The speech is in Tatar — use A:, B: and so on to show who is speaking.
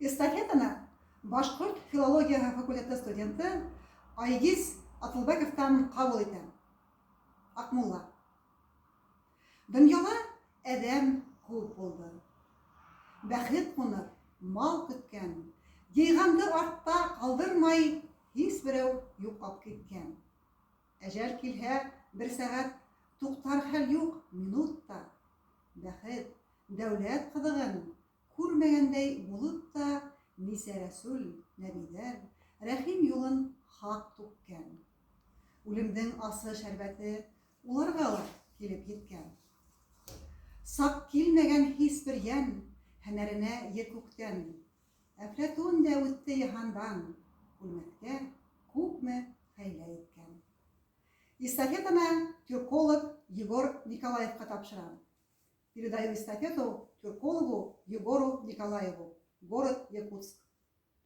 A: Эстафетаны Башкорт филология факультеты студенты Айгиз Атылбековтан кабул итәм. Акмулла. Дөньяда әдәм күп булды. Бәхет кунып, мал көткән, йыйганды артта калдырмай, һич берәү юкап киткән. Әҗәл килһә, бер сәгать туктар хәл юк, минутта. Бәхет, дәүләт кызыгын күрмәгәндәй булып та, Ниса Рәсүл, нәбиләр, рәхим юлын хак түккән. Үлемнең асы шәрбәте уларга ла килеп еткән. Сак килмәгән һис бер йән, һөнәренә ер күктән. Әфләтун да үтте йыһандан, үлмәскә күпме хәйлә иткән. Эстафетаны тюрколог Егор Николаевка тапшырам. Передаю эстафету тюркологу Егору Николаеву, город Якутск.